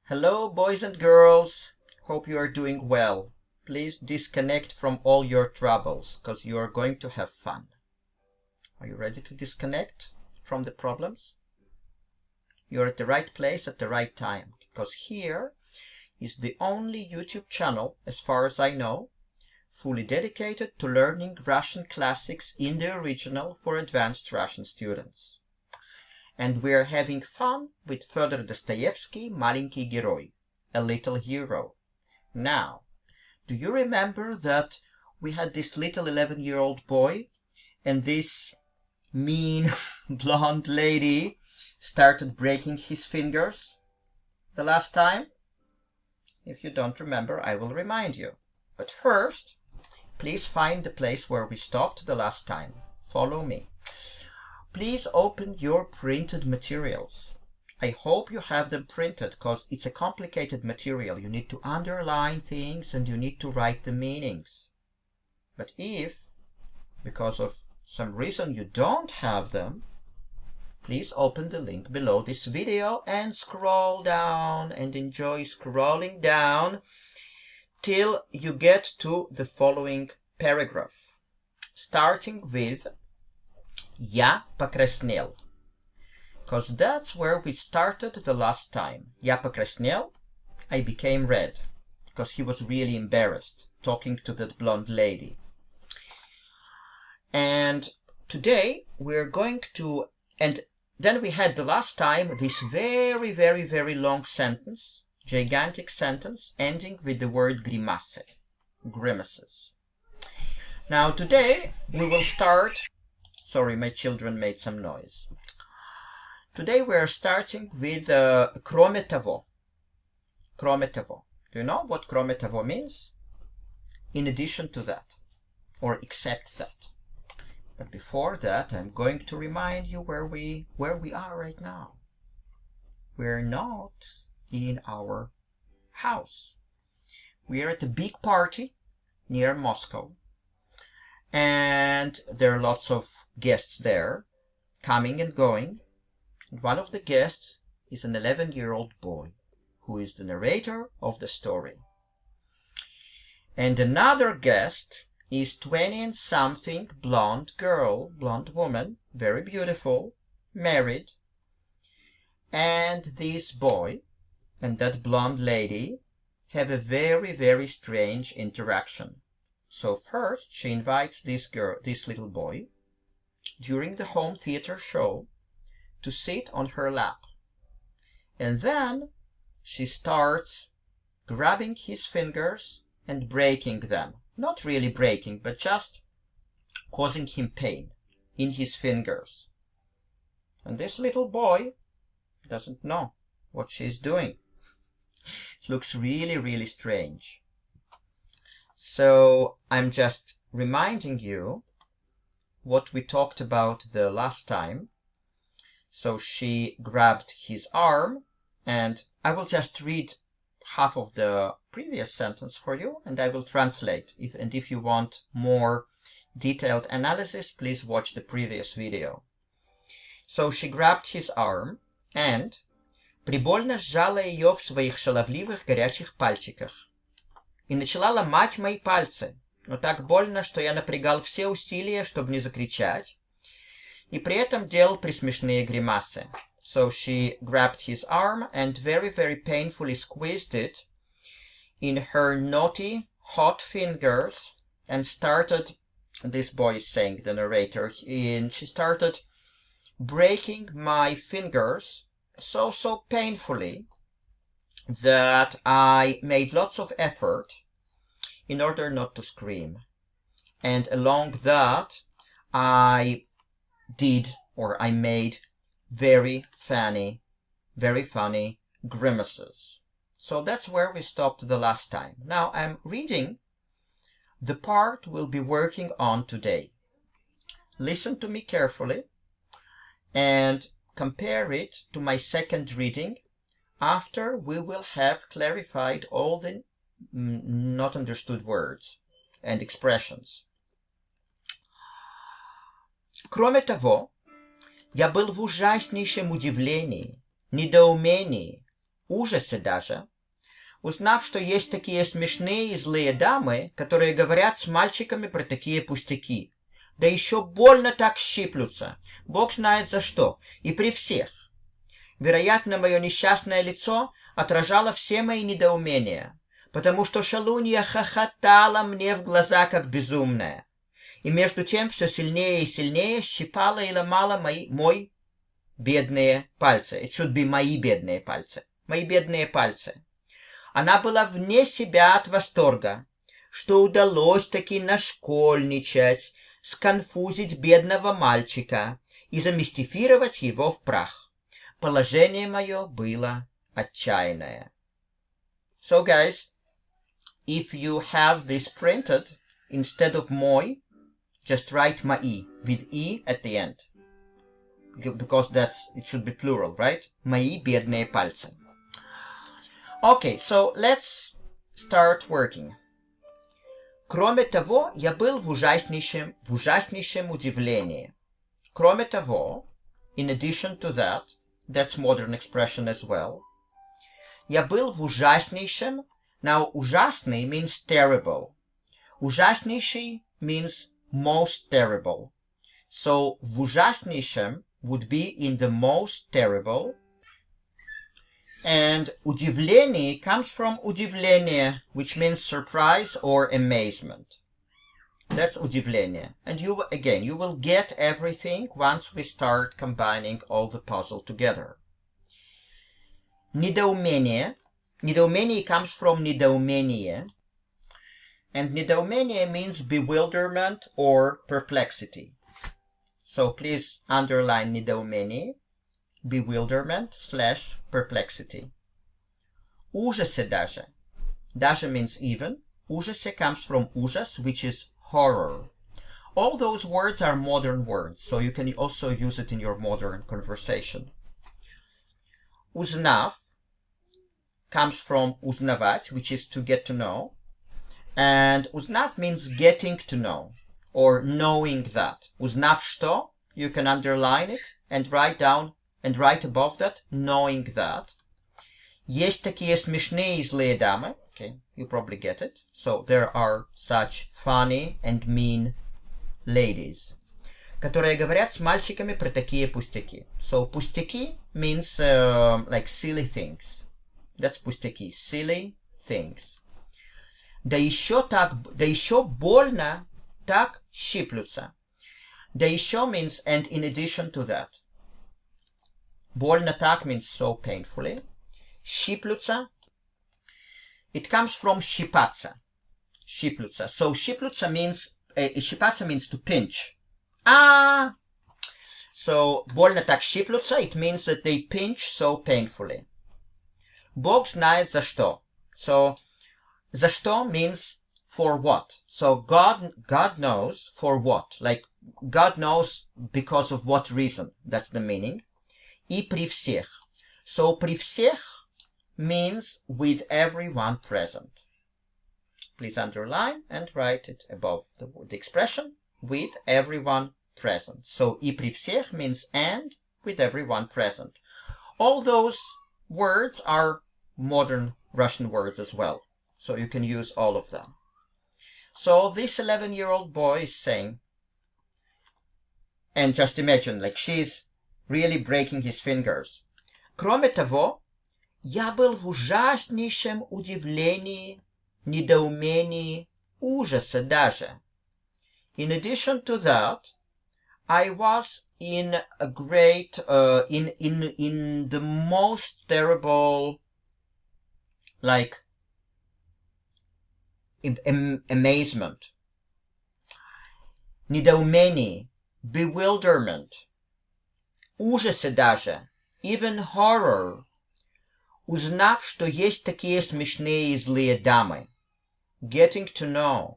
Hello, boys and girls. Hope you are doing well. Please disconnect from all your troubles, because you are going to have fun. Are you ready to disconnect from the problems? You're at the right place at the right time, because here is the only YouTube channel, as far as I know, fully dedicated to learning Russian classics in the original for advanced Russian students. And we're having fun with Fyodor Dostoevsky, Маленький герой, a little hero. Now, do you remember that we had this little 11-year-old boy and this mean blonde lady started breaking his fingers the last time? If you don't remember, I will remind you. But first, please find the place where we stopped the last time. Follow me. Please open your printed materials. I hope you have them printed, because it's a complicated material. You need to underline things and you need to write the meanings. But if, because of some reason, you don't have them, please open the link below this video and scroll down and enjoy scrolling down till you get to the following paragraph, starting with Я покраснел, because that's where we started the last time. Я покраснел, I became red, because he was really embarrassed talking to that blonde lady. And today we're going to, and then we had the last time this very, very, very long sentence, gigantic sentence, ending with the word grimace, grimaces. Now today we will start. Sorry, my children made some noise. Today we are starting with кроме того. Кроме того. Do you know what кроме того means? In addition to that, or except that. But before that, I'm going to remind you where we are right now. We're not in our house. We are at a big party near Moscow. And there are lots of guests there, coming and going. And one of the guests is an 11-year-old boy, who is the narrator of the story. And another guest is 20-something blonde girl, blonde woman, very beautiful, married. And this boy and that blonde lady have a very, very strange interaction. So first, she invites this little boy, during the home theater show, to sit on her lap. And then she starts grabbing his fingers and breaking them. Not really breaking, but just causing him pain in his fingers. And this little boy doesn't know what she's doing. It looks really, really strange. So I'm just reminding you what we talked about the last time. So she grabbed his arm, and I will just read half of the previous sentence for you, and I will translate. If you want more detailed analysis, please watch the previous video. So she grabbed his arm and прибольно сжала ее в своих шаловливых горячих пальчиках. И начала ломать мои пальцы, но так больно, что я напрягал все усилия, чтобы не закричать, и при этом делал присмешные гримасы. So she grabbed his arm and very, very painfully squeezed it in her naughty, hot fingers and started, this boy is saying, the narrator, and she started breaking my fingers so painfully that I made lots of effort in order not to scream. And along that, I made very funny grimaces. So that's where we stopped the last time. Now I'm reading the part we'll be working on today. Listen to me carefully and compare it to my second reading after we will have clarified all the not understood words and expressions. Кроме того, я был в ужаснейшем удивлении, недоумении, ужасе даже, узнав, что есть такие смешные и злые дамы, которые говорят с мальчиками про такие пустяки. Да еще больно так щиплются. Бог знает за что. И при всех. Вероятно, мое несчастное лицо отражало все мои недоумения, потому что шалунья хохотала мне в глаза, как безумная. И между тем все сильнее и сильнее щипала и ломала мои бедные пальцы. It should be мои бедные пальцы. Мои бедные пальцы. Она была вне себя от восторга, что удалось таки нашкольничать, сконфузить бедного мальчика и замистифировать его в прах. Положение мое было отчаянное. So, guys, if you have this printed, instead of мой, just write мои, with и at the end. Because it should be plural, right? Мои бедные пальцы. Okay, so let's start working. Кроме того, я был в ужаснейшем удивлении. Кроме того, in addition to that, that's modern expression as well. Я был в ужаснейшем. Now, ужасный means terrible. Ужаснейший means most terrible. So, в ужаснейшем would be in the most terrible. And удивление comes from удивление, which means surprise or amazement. That's удивление. And you will get everything once we start combining all the puzzle together. Недоумение. Недоумение comes from недоумение. And недоумение means bewilderment or perplexity. So please underline недоумение. Bewilderment / perplexity. Ужасе даже. Даже means even. Ужасе comes from ужас, which is horror. All those words are modern words, so you can also use it in your modern conversation. Узнав comes from узнавать, which is to get to know. And узнав means getting to know, or knowing that. Узнав что, you can underline it and write down and write above that, knowing that. Есть такие смешные и злые дамы. Okay, you probably get it. So there are such funny and mean ladies, которые говорят с мальчиками про такие пустяки. So пустяки means like silly things. That's пустяки, silly things. Да еще больно так щиплются. Да еще means and in addition to that. Больно так means so painfully. Щиплются. It comes from щипаться. Щиплются. So щиплются means, щипаться means to pinch. So больно так щиплются, it means that they pinch so painfully. Бог знает за что. So за что means for what. So God knows for what. Like God knows because of what reason. That's the meaning. И при всех. So при всех means with everyone present. Please underline and write it above the expression with everyone present. So и при всех means and with everyone present. All those words are modern Russian words as well. So you can use all of them. So this 11-year-old boy is saying, and just imagine, like she's really breaking his fingers. Кроме того, я был в ужаснейшем удивлении, недоумении, ужасе даже. In addition to that, I was in a great, in the most terrible, like, amazement. Недоумение, bewilderment, ужасе даже, even horror, узнав, что есть такие смешные и злые дамы, getting to know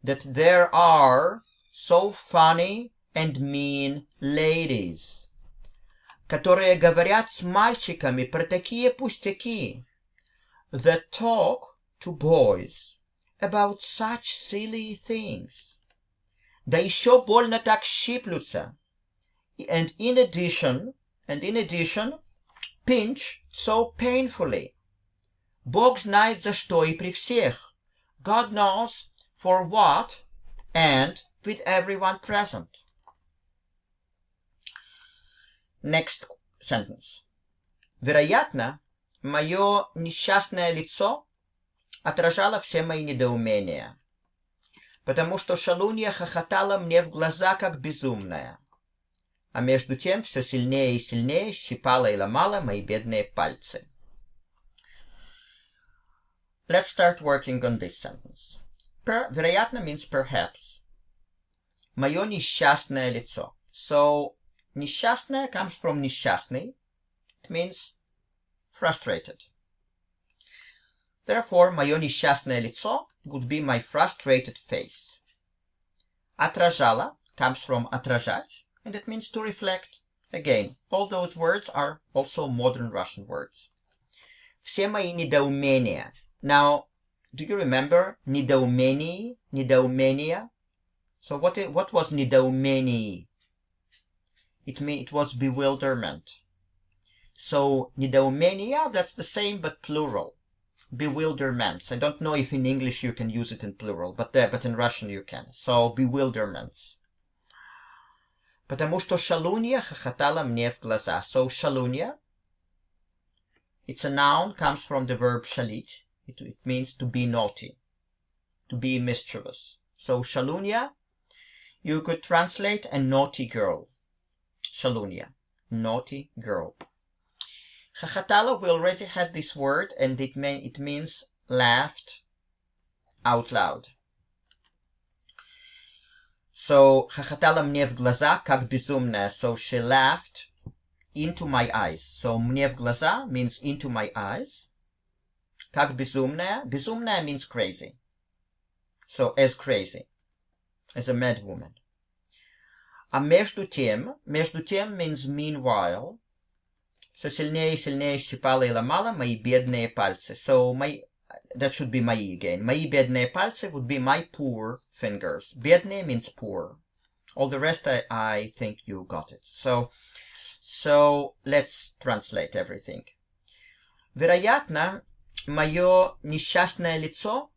that there are so funny and mean ladies, которые говорят с мальчиками про такие пустяки, that talk to boys about such silly things. Да еще больно так щиплются. And in addition, pinch so painfully. Бог знает за что и при всех. God knows for what and with everyone present. Next sentence. Вероятно, мое несчастное лицо отражало все мои недоумения, потому что шалунья хохотала мне в глаза, как безумная, а между тем все сильнее и сильнее щипала и ломала мои бедные пальцы. Let's start working on this sentence. Вероятно means perhaps. Мое несчастное лицо. So, несчастное comes from несчастный. It means frustrated. Therefore, мое несчастное лицо would be my frustrated face. Отражала comes from отражать, and it means to reflect. Again, all those words are also modern Russian words. Все мои недоумения. Now, do you remember недоумений, недоумения? So what was недоумений? It was bewilderment. So недоумения, that's the same but plural. Bewilderments. I don't know if in English you can use it in plural, but in Russian you can. So bewilderments. Потому что шалунья хохотала мне в глаза. So шалунья, it's a noun, comes from the verb шалить. It means to be naughty, to be mischievous. So шалунья, you could translate a naughty girl. Шалунья, naughty girl. Хохотала, we already had this word, and it means laughed out loud. So, хохотала мне в глаза, как безумная. So, she laughed into my eyes. So, мне в глаза means into my eyes. Как безумная. Безумная means crazy. So, as crazy. As a mad woman. А между тем means meanwhile. So, сильнее и сильнее щипала и ломала мои бедные пальцы. So, that should be мои again. Мои бедные пальцы would be my poor fingers. Бедные means poor. All the rest I think you got it. So let's translate everything. Вероятно, мое несчастное лицо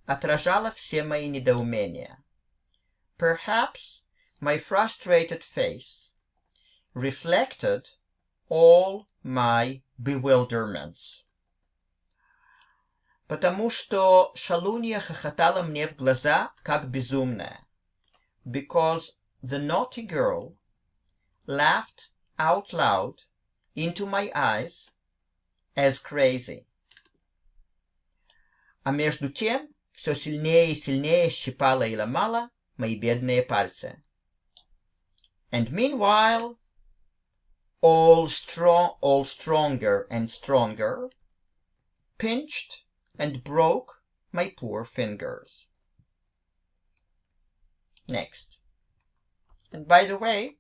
отражало все мои недоумения. Perhaps my frustrated face reflected all my bewilderments. Потому что шалунья хохотала мне в глаза, как безумная. Because the naughty girl laughed out loud into my eyes as crazy. А между тем, все сильнее и сильнее щипала и ломала мои бедные пальцы. And meanwhile, all stronger and stronger, pinched and broke my poor fingers. Next. And by the way,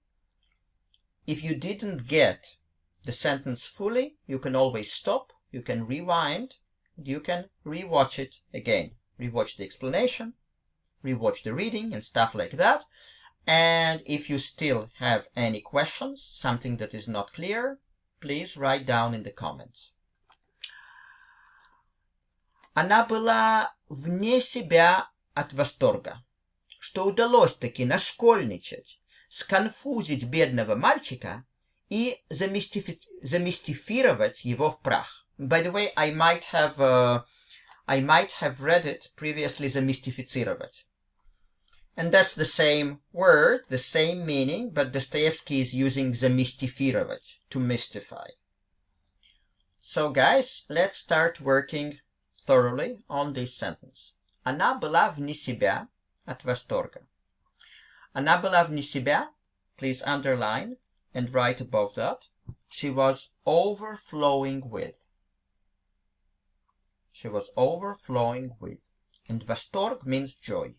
if you didn't get the sentence fully, you can always stop, you can rewind, you can rewatch it again. Rewatch the explanation, rewatch the reading and stuff like that. And if you still have any questions, something that is not clear, please write down in the comments. Она была вне себя от восторга, что удалось таки нашкольничать, сконфузить бедного мальчика и замистифировать его в прах. By the way, I might have read it previously, замистифицировать. And that's the same word, the same meaning, but Dostoevsky is using замистифировать, to mystify. So guys, let's start working thoroughly on this sentence. Она была вне себя от восторга. Она была вне себя, please underline and write above that. She was overflowing with. She was overflowing with. And восторг means joy.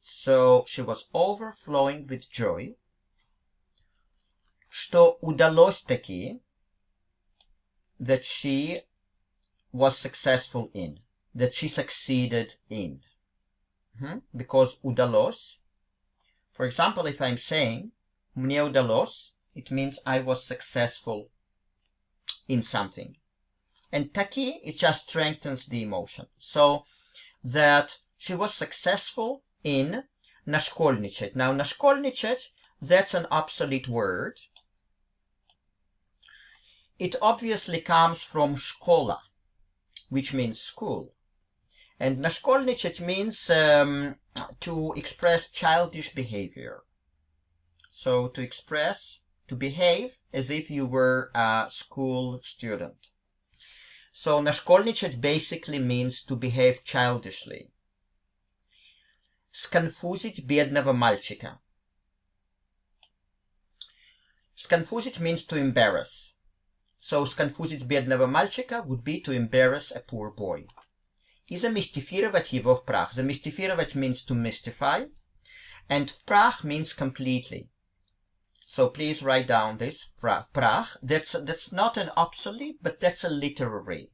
So she was overflowing with joy. Что удалось таки, that she was successful in, that she succeeded in. Because удалось, for example, if I'm saying мне удалось, it means I was successful in something. And taki, it just strengthens the emotion. So that she was successful in nashkolnichать. Now, nashkolnichать, that's an obsolete word. It obviously comes from shkola, which means school. And nashkolnichать means to express childish behavior. So to express, to behave as if you were a school student. So nashkolnichать basically means to behave childishly. Сконфузить бедного мальчика. Сконфузить means to embarrass. So сконфузить бедного мальчика would be to embarrass a poor boy. И замистифировать его в прах. Замистифировать means to mystify, and в прах means completely. So please write down this prach. That's not an obsolete, but that's a literary.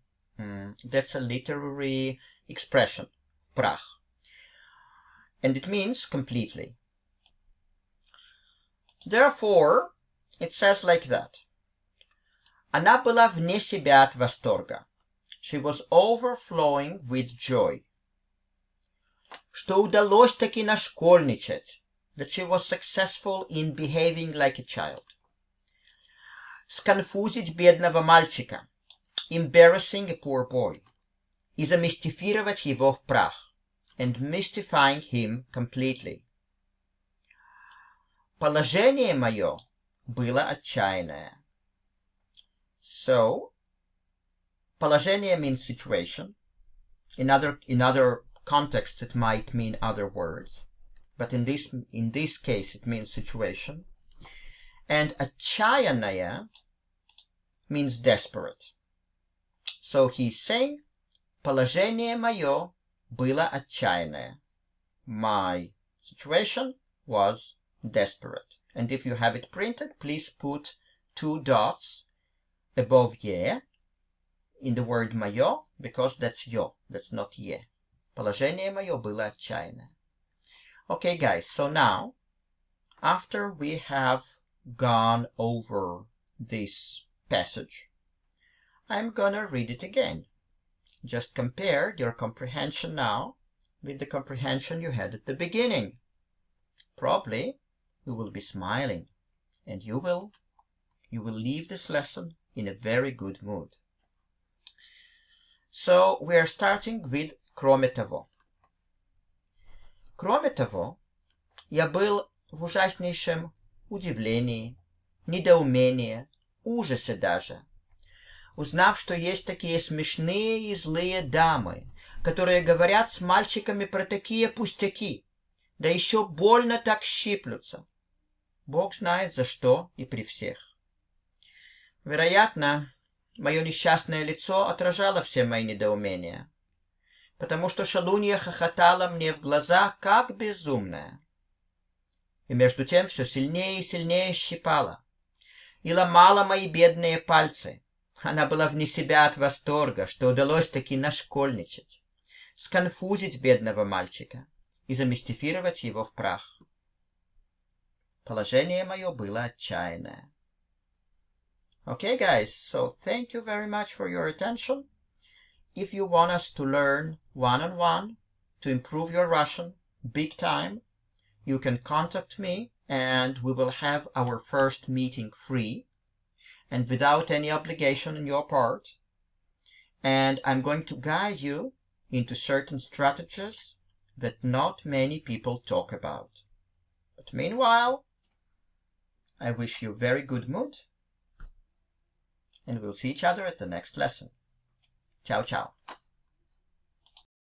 That's a literary expression. Prach. And it means completely. Therefore, it says like that. Она была вне себя от восторга. She was overflowing with joy. Что удалось таки нашкольничать. That she was successful in behaving like a child. Сконфузить бедного мальчика. Embarrassing a poor boy. И замистифировать его в прах. And mystifying him completely. Положение мое было отчаянное. So, положение means situation. In other contexts it might mean other words. But in this case, it means situation. And отчаянная means desperate. So he's saying, положение мое было отчаянное. My situation was desperate. And if you have it printed, please put 2 dots above ye in the word мое, because that's yo, that's not ye. Положение мое было отчаянное. Okay, guys, so now, after we have gone over this passage, I'm gonna read it again. Just compare your comprehension now with the comprehension you had at the beginning. Probably you will be smiling, and you will leave this lesson in a very good mood. So we are starting with кроме того. Кроме того, я был в ужаснейшем удивлении, недоумении, ужасе даже, узнав, что есть такие смешные и злые дамы, которые говорят с мальчиками про такие пустяки, да еще больно так щиплются. Бог знает за что и при всех. Вероятно, мое несчастное лицо отражало все мои недоумения, потому что шалунья хохотала мне в глаза, как безумная. И между тем все сильнее и сильнее щипала и ломала мои бедные пальцы. Она была вне себя от восторга, что удалось таки нашкольничать, сконфузить бедного мальчика и замистифировать его в прах. Положение мое было отчаянное. Okay, guys, so thank you very much for your attention. If you want us to learn one-on-one to improve your Russian big time, you can contact me and we will have our first meeting free and without any obligation on your part. And I'm going to guide you into certain strategies that not many people talk about. But meanwhile, I wish you very good mood and we'll see each other at the next lesson. Ciao, ciao.